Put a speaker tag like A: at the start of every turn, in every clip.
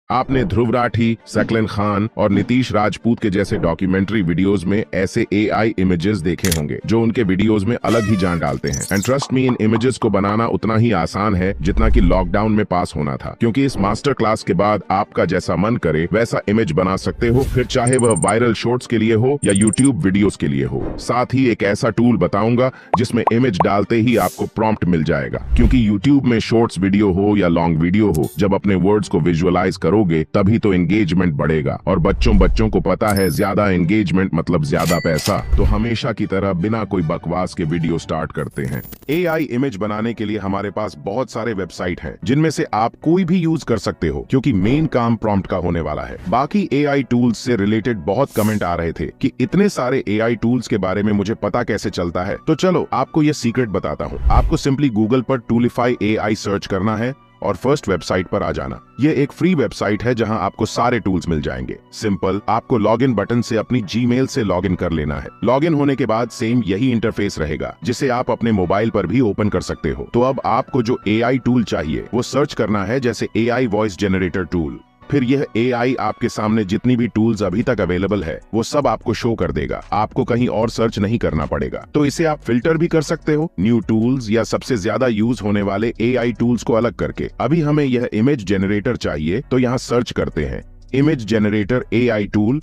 A: आपने ध्रुव राठी, सकलन खान और नीतीश राजपूत के जैसे डॉक्यूमेंट्री वीडियोस में ऐसे एआई इमेजेस देखे होंगे जो उनके वीडियोस में अलग ही जान डालते हैं। And trust me, in images को बनाना उतना ही आसान है जितना कि लॉकडाउन में पास होना था, क्योंकि इस मास्टर क्लास के बाद आपका जैसा मन करे वैसा इमेज बना सकते हो, फिर चाहे वह वायरल शॉर्ट्स के लिए हो या यूट्यूब वीडियोस के लिए हो। साथ ही एक ऐसा टूल बताऊंगा जिसमें इमेज डालते ही आपको प्रॉम्प्ट मिल जाएगा, क्योंकि यूट्यूब में शॉर्ट्स वीडियो हो या लॉन्ग वीडियो हो, जब अपने वर्ड्स को विजुअलाइज करो तभी तो एंगेजमेंट बढ़ेगा। और बच्चों को पता है ज्यादा एंगेजमेंट मतलब ज्यादा पैसा, तो हमेशा की तरह बिना कोई बकवास के वीडियो स्टार्ट करते हैं। एआई इमेज बनाने के लिए हमारे पास बहुत सारे वेबसाइट हैं जिनमें से आप कोई भी यूज कर सकते हो, क्योंकि मेन काम प्रॉम्प्ट का होने वाला है। बाकी एआई टूल्स से रिलेटेड बहुत कमेंट आ रहे थे कि इतने सारे एआई टूल्स के बारे में मुझे पता कैसे चलता है। तो चलो आपको यह सीक्रेट बताता हूँ। आपको सिंपली गूगल पर टूलिफाई एआई सर्च करना है और फर्स्ट वेबसाइट पर आ जाना। ये एक फ्री वेबसाइट है जहां आपको सारे टूल्स मिल जाएंगे। सिंपल, आपको लॉगिन बटन से अपनी जीमेल से लॉगिन कर लेना है। लॉगिन होने के बाद सेम यही इंटरफेस रहेगा जिसे आप अपने मोबाइल पर भी ओपन कर सकते हो। तो अब आपको जो एआई टूल चाहिए वो सर्च करना है, जैसे एआई वॉइस जनरेटर टूल। फिर यह एआई आपके सामने जितनी भी टूल्स अभी तक अवेलेबल है वो सब आपको शो कर देगा। आपको कहीं और सर्च नहीं करना पड़ेगा। तो इसे आप फिल्टर भी कर सकते हो, न्यू टूल्स या सबसे ज्यादा यूज होने वाले एआई टूल्स को अलग करके। अभी हमें यह इमेज जनरेटर चाहिए, तो यहाँ सर्च करते हैं इमेज जनरेटर एआई टूल,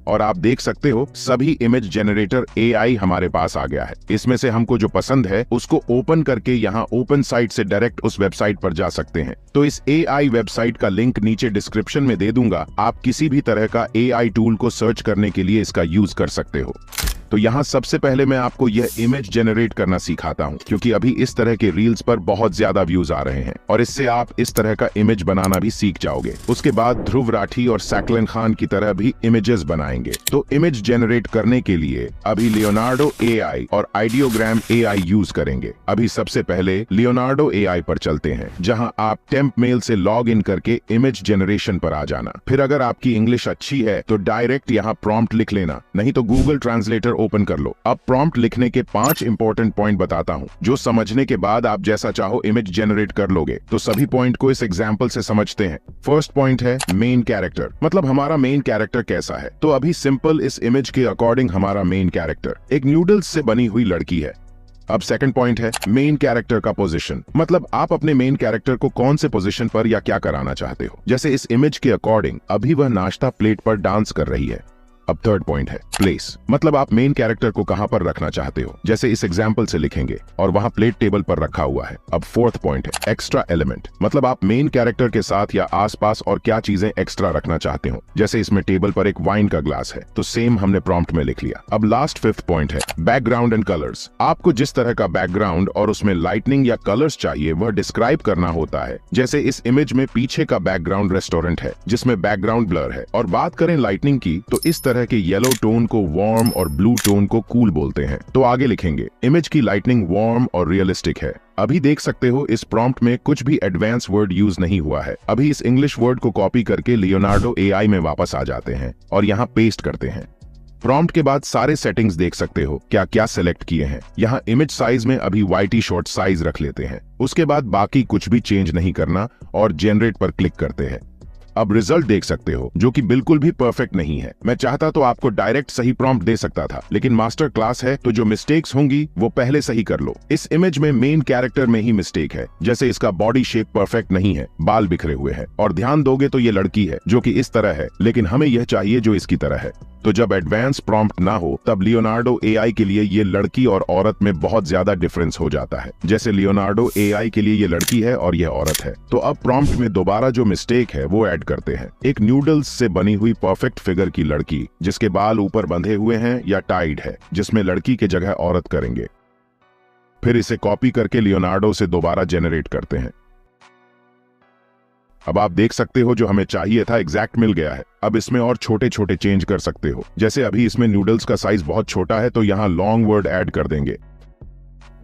A: और आप देख सकते हो सभी इमेज जनरेटर एआई हमारे पास आ गया है। इसमें से हमको जो पसंद है उसको ओपन करके यहाँ ओपन साइट से डायरेक्ट उस वेबसाइट पर जा सकते हैं। तो इस एआई वेबसाइट का लिंक नीचे डिस्क्रिप्शन में दे दूंगा। आप किसी भी तरह का एआई टूल को सर्च करने के लिए इसका यूज कर सकते हो। तो यहाँ सबसे पहले मैं आपको यह इमेज जनरेट करना सिखाता हूँ, क्योंकि अभी इस तरह के रील्स पर बहुत ज्यादा व्यूज आ रहे हैं और इससे आप इस तरह का इमेज बनाना भी सीख जाओगे। उसके बाद ध्रुव राठी और सकलन खान की तरह भी इमेजेस बनाएंगे। तो इमेज जनरेट करने के लिए अभी लियोनार्डो एआई और आइडियोग्राम एआई यूज करेंगे। अभी सबसे पहले लियोनार्डो एआई पर चलते हैं, जहाँ आप टेम्प मेल से लॉग इन करके इमेज जनरेशन पर आ जाना। फिर अगर आपकी इंग्लिश अच्छी है तो डायरेक्ट यहाँ प्रॉम्प्ट लिख लेना, नहीं तो गूगल ट्रांसलेटर ओपन कर लो। अब प्रॉम्प्ट लिखने के 5 इंपॉर्टेंट पॉइंट बताता हूँ, जो समझने के बाद आप जैसा चाहो इमेज जनरेट कर लोगे। तो सभी पॉइंट को इस एग्जांपल से समझते हैं। फर्स्ट पॉइंट है मेन कैरेक्टर, मतलब हमारा मेन कैरेक्टर कैसा है। तो अभी सिंपल इस इमेज के अकॉर्डिंग हमारा मेन कैरेक्टर एक नूडल्स से बनी हुई लड़की है। अब सेकंड पॉइंट है मेन कैरेक्टर का पोजीशन, मतलब आप अपने मेन कैरेक्टर को कौन से पोजीशन पर या क्या कराना चाहते हो। जैसे इस इमेज के अकॉर्डिंग अभी वह नाश्ता प्लेट पर डांस कर रही है। अब थर्ड पॉइंट है प्लेस, मतलब आप मेन कैरेक्टर को कहां पर रखना चाहते हो, जैसे इस एग्जांपल से लिखेंगे और वहां प्लेट टेबल पर रखा हुआ है। अब फोर्थ पॉइंट है एक्स्ट्रा एलिमेंट, मतलब आप मेन कैरेक्टर के साथ या आसपास और क्या चीजें एक्स्ट्रा रखना चाहते हो, जैसे इसमें टेबल पर एक वाइन का ग्लास है, तो सेम हमने प्रॉम्प्ट में लिख लिया। अब लास्ट फिफ्थ पॉइंट है बैकग्राउंड एंड कलर्स। आपको जिस तरह का बैकग्राउंड और उसमें लाइटनिंग या कलर्स चाहिए वह डिस्क्राइब करना होता है। जैसे इस इमेज में पीछे का बैकग्राउंड रेस्टोरेंट है जिसमें बैकग्राउंड ब्लर है। और बात करें लाइटनिंग की, तो इस तरह के येलो टोन को वार्म और ब्लू टोन को कूल बोलते हैं। तो आगे लिखेंगे इमेज की लाइटनिंग वार्म और रियलिस्टिक है। अभी देख सकते हो इस प्रॉम्प्ट में कुछ भी एडवांस वर्ड यूज नहीं हुआ है। अभी इस इंग्लिश वर्ड को कॉपी करके लियोनार्डो एआई में वापस आ जाते हैं और यहाँ पेस्ट करते हैं। प्रॉम्प्ट के बाद सारे सेटिंग्स देख सकते हो क्या क्या सिलेक्ट किए हैं। यहाँ इमेज साइज में अभी YT शॉर्ट साइज रख लेते हैं। उसके बाद बाकी कुछ भी चेंज नहीं करना और जनरेट पर क्लिक करते हैं। अब रिजल्ट देख सकते हो, जो कि बिल्कुल भी परफेक्ट नहीं है। मैं चाहता तो आपको डायरेक्ट सही प्रॉम्प्ट दे सकता था, लेकिन मास्टर क्लास है तो जो मिस्टेक्स होंगी वो पहले सही कर लो। इस इमेज में मेन कैरेक्टर में ही मिस्टेक है, जैसे इसका बॉडी शेप परफेक्ट नहीं है, बाल बिखरे हुए हैं। और ध्यान दोगे तो ये लड़की है जो कि इस तरह है, लेकिन हमें यह चाहिए जो इसकी तरह है। तो जब एडवांस प्रॉम्प्ट ना हो तब लियोनार्डो एआई के लिए ये लड़की और औरत में बहुत ज्यादा डिफरेंस हो जाता है। जैसे लियोनार्डो एआई के लिए ये लड़की है और यह औरत है। तो अब प्रॉम्प्ट में दोबारा जो मिस्टेक है वो ऐड करते हैं। एक नूडल्स से बनी हुई परफेक्ट फिगर की लड़की जिसके बाल ऊपर बंधे हुए हैं या टाइड है, जिसमें लड़की के जगह औरत करेंगे। फिर इसे कॉपी करके लियोनार्डो से दोबारा जनरेट करते हैं। अब आप देख सकते हो जो हमें चाहिए था एग्जैक्ट मिल गया है। अब इसमें और छोटे छोटे चेंज कर सकते हो, जैसे अभी इसमें नूडल्स का साइज बहुत छोटा है तो यहाँ लॉन्ग वर्ड ऐड कर देंगे।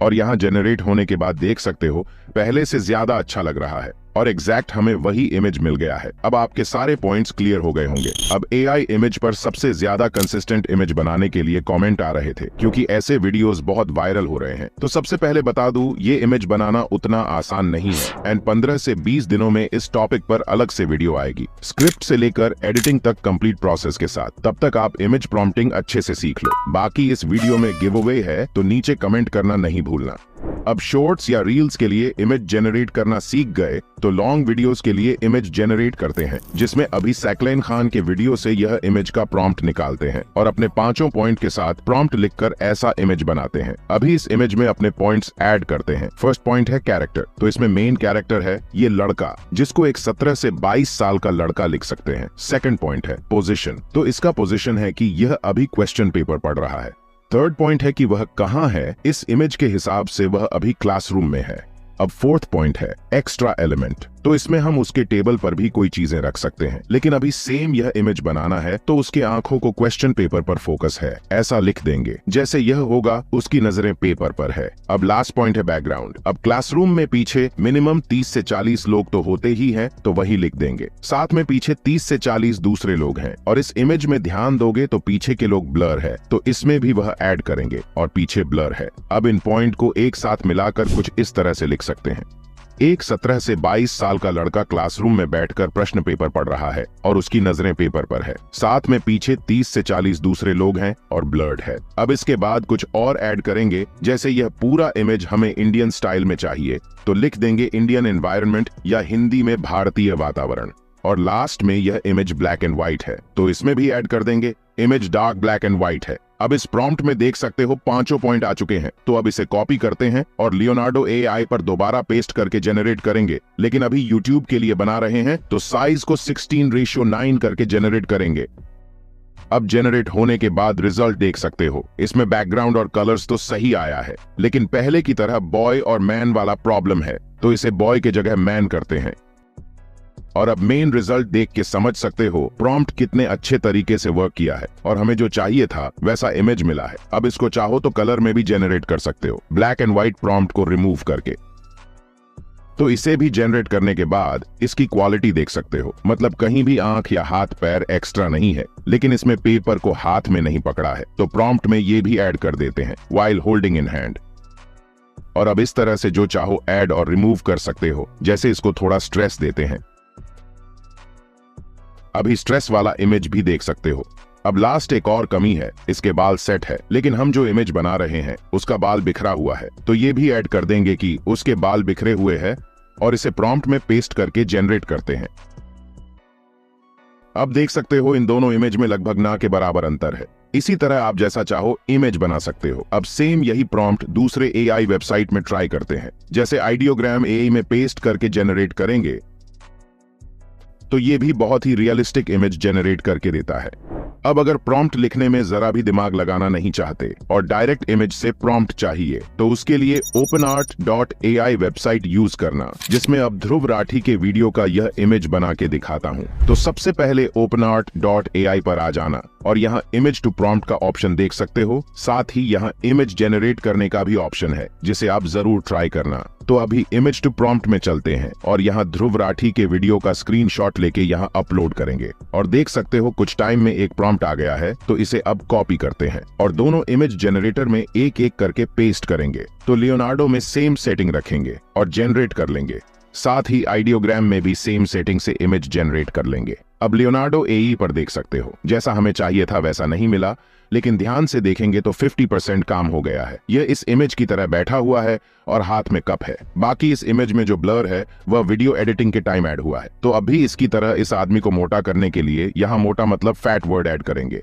A: और यहाँ जनरेट होने के बाद देख सकते हो पहले से ज्यादा अच्छा लग रहा है। और एग्जैक्ट हमें वही इमेज मिल गया है। अब आपके सारे पॉइंट्स क्लियर हो गए होंगे। अब AI इमेज पर सबसे ज्यादा कंसिस्टेंट इमेज बनाने के लिए कमेंट आ रहे थे, क्योंकि ऐसे वीडियोस बहुत वायरल हो रहे हैं। तो सबसे पहले बता दूं, ये इमेज बनाना उतना आसान नहीं है एंड 15 से 20 दिनों में इस टॉपिक पर अलग से वीडियो आएगी, स्क्रिप्ट से लेकर एडिटिंग तक कंप्लीट प्रोसेस के साथ। तब तक आप इमेज प्रॉम्प्टिंग अच्छे से सीख लो। बाकी इस वीडियो में गिव अवे है, तो नीचे कमेंट करना नहीं भूलना। अब शॉर्ट्स या रील्स के लिए इमेज जनरेट करना सीख गए, तो लॉन्ग वीडियोस के लिए इमेज जनरेट करते हैं, जिसमें अभी सैकलेन खान के वीडियो से यह इमेज का प्रॉम्प्ट निकालते हैं और अपने 5 पॉइंट के साथ प्रॉम्प्ट लिखकर ऐसा इमेज बनाते हैं। अभी इस इमेज में अपने पॉइंट्स ऐड करते हैं। फर्स्ट पॉइंट है कैरेक्टर, तो इसमें मेन कैरेक्टर है ये लड़का, जिसको एक 17 से 22 साल का लड़का लिख सकते हैं। सेकंड पॉइंट है पोजीशन, तो इसका पोजीशन है कि यह अभी क्वेश्चन पेपर पढ़ रहा है। थर्ड पॉइंट है कि वह कहाँ है, इस इमेज के हिसाब से वह अभी क्लासरूम में है। अब फोर्थ पॉइंट है एक्स्ट्रा एलिमेंट, तो इसमें हम उसके टेबल पर भी कोई चीजें रख सकते हैं, लेकिन अभी सेम यह इमेज बनाना है तो उसके आंखों को क्वेश्चन पेपर पर फोकस है, ऐसा लिख देंगे जैसे यह होगा उसकी नजरें पेपर पर है। अब लास्ट पॉइंट है बैकग्राउंड। अब क्लासरूम में पीछे मिनिमम 30 से 40 लोग तो होते ही हैं, तो वही लिख देंगे। साथ में पीछे 30 से 40 दूसरे लोग हैं, और इस इमेज में ध्यान दोगे तो पीछे के लोग ब्लर है, तो इसमें भी वह ऐड करेंगे और पीछे ब्लर है। अब इन पॉइंट को एक साथ मिलाकर कुछ इस तरह से लिख सकते हैं। एक 17 से 22 साल का लड़का क्लासरूम में बैठकर प्रश्न पेपर पढ़ रहा है और उसकी नजरें पेपर पर है। साथ में पीछे 30 से 40 दूसरे लोग हैं और ब्लर्ड है। अब इसके बाद कुछ और ऐड करेंगे, जैसे यह पूरा इमेज हमें इंडियन स्टाइल में चाहिए, तो लिख देंगे इंडियन एनवायरनमेंट या हिंदी में भारतीय वातावरण। और लास्ट में यह इमेज ब्लैक एंड व्हाइट है, तो इसमें भी ऐड कर देंगे image dark black and white है। अब इस प्रॉम्प्ट में देख सकते हो 5 पॉइंट आ चुके हैं, तो अब इसे कॉपी करते हैं और लियोनार्डो AI पर दोबारा पेस्ट करके जनरेट करेंगे। लेकिन अभी YouTube के लिए बना रहे हैं, तो साइज को 16:9 करके जनरेट करेंगे। अब जनरेट होने के बाद रिजल्ट देख सकते हो, इसमें बैकग्राउंड और कलर्स तो सही आया है, लेकिन पहले की तरह बॉय और मैन वाला प्रॉब्लम है, तो इसे बॉय के जगह मैन करते हैं। और अब मेन रिजल्ट देख के समझ सकते हो प्रॉम्प्ट कितने अच्छे तरीके से वर्क किया है और हमें जो चाहिए था वैसा इमेज मिला है। अब इसको चाहो तो कलर में भी जनरेट कर सकते हो, ब्लैक एंड व्हाइट प्रॉम्प्ट को रिमूव करके। तो इसे भी जनरेट करने के बाद इसकी क्वालिटी देख सकते हो, मतलब कहीं भी आंख या हाथ पैर एक्स्ट्रा नहीं है, लेकिन इसमें पेपर को हाथ में नहीं पकड़ा है, तो प्रॉम्प्ट में ये भी ऐड कर देते हैं व्हाइल होल्डिंग इन हैंड। और अब इस तरह से जो चाहो ऐड और रिमूव कर सकते हो, जैसे इसको थोड़ा स्ट्रेस देते हैं। अभी स्ट्रेस वाला इमेज भी देख सकते हो। अब लास्ट एक और कमी है, इसके बाल सेट है, लेकिन हम जो इमेज बना रहे हैं उसका बाल बिखरा हुआ है, तो ये भी ऐड कर देंगे कि उसके बाल बिखरे हुए हैं और इसे प्रॉम्प्ट में पेस्ट करके जनरेट करते हैं। अब देख सकते हो इन दोनों इमेज में लगभग ना के बराबर अंतर है। इसी तरह आप जैसा चाहो इमेज बना सकते हो। अब सेम यही प्रॉम्प्ट दूसरे AI वेबसाइट में ट्राई करते हैं, जैसे आइडियोग्राम AI में पेस्ट करके जनरेट करेंगे तो ये भी बहुत ही रियलिस्टिक इमेज जनरेट करके देता है। अब अगर प्रॉम्प्ट लिखने में जरा भी दिमाग लगाना नहीं चाहते और डायरेक्ट इमेज से प्रॉम्प्ट चाहिए, तो उसके लिए openart.ai वेबसाइट यूज करना, जिसमें अब ध्रुव राठी के वीडियो का यह इमेज बना के दिखाता हूं। तो सबसे पहले openart.ai पर आ जाना और यहाँ इमेज टू प्रॉम्प्ट का ऑप्शन देख सकते हो। साथ ही यहाँ इमेज जनरेट करने का भी ऑप्शन है, जिसे आप जरूर ट्राई करना। तो अभी इमेज टू प्रॉम्प्ट में चलते हैं और यहाँ ध्रुव राठी के वीडियो का स्क्रीनशॉट लेके यहाँ अपलोड करेंगे और देख सकते हो कुछ टाइम में एक प्रॉम्प्ट आ गया है, तो इसे अब कॉपी करते हैं और दोनों इमेज जनरेटर में एक एक करके पेस्ट करेंगे। तो लियोनार्डो में सेम सेटिंग रखेंगे और जनरेट कर लेंगे। साथ ही आइडियोग्राम में भी सेम सेटिंग से इमेज जनरेट कर लेंगे। अब लियोनार्डो AI पर देख सकते हो, जैसा हमें चाहिए था वैसा नहीं मिला, लेकिन ध्यान से देखेंगे तो 50% काम हो गया है। यह इस इमेज की तरह बैठा हुआ है और हाथ में कप है। बाकी इस इमेज में जो ब्लर है वह वीडियो एडिटिंग के टाइम ऐड हुआ है। तो अब भी इसकी तरह इस आदमी को मोटा करने के लिए यहाँ मोटा मतलब फैट वर्ड ऐड करेंगे।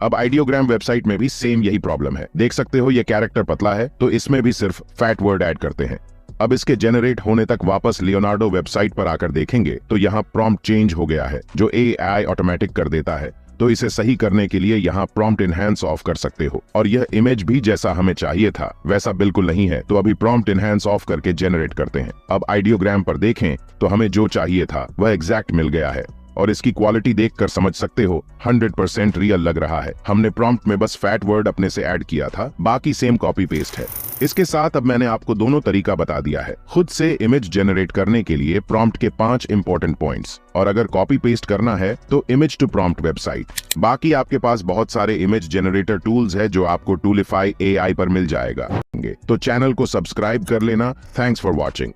A: अब आइडियोग्राम वेबसाइट में भी सेम यही प्रॉब्लम है। देख सकते हो ये कैरेक्टर पतला है, तो इसमें भी सिर्फ फैट वर्ड ऐड करते हैं। अब इसके जनरेट होने तक वापस लियोनार्डो वेबसाइट पर आकर देखेंगे तो यहाँ प्रॉम्प्ट चेंज हो गया है, जो AI ऑटोमेटिक कर देता है। तो इसे सही करने के लिए यहाँ प्रॉम्प्ट इनहैंस ऑफ कर सकते हो। और यह इमेज भी जैसा हमें चाहिए था वैसा बिल्कुल नहीं है, तो अभी प्रॉम्प्ट इनहैंस ऑफ करके जनरेट करते हैं। अब आइडियोग्राम पर देखें तो हमें जो चाहिए था वह एग्जैक्ट मिल गया है और इसकी क्वालिटी देखकर समझ सकते हो 100% रियल लग रहा है। हमने प्रॉम्प्ट में बस फैट वर्ड अपने से ऐड किया था, बाकी सेम कॉपी पेस्ट है। इसके साथ अब मैंने आपको दोनों तरीका बता दिया है खुद से इमेज जनरेट करने के लिए प्रॉम्प्ट के 5 इंपॉर्टेंट पॉइंट्स, और अगर कॉपी पेस्ट करना है तो इमेज टू प्रॉम्प्ट वेबसाइट। बाकी आपके पास बहुत सारे इमेज जनरेटर टूल्स है जो आपको टूलिफाई AI पर मिल जाएगा। तो चैनल को सब्सक्राइब कर लेना। Thanks for watching.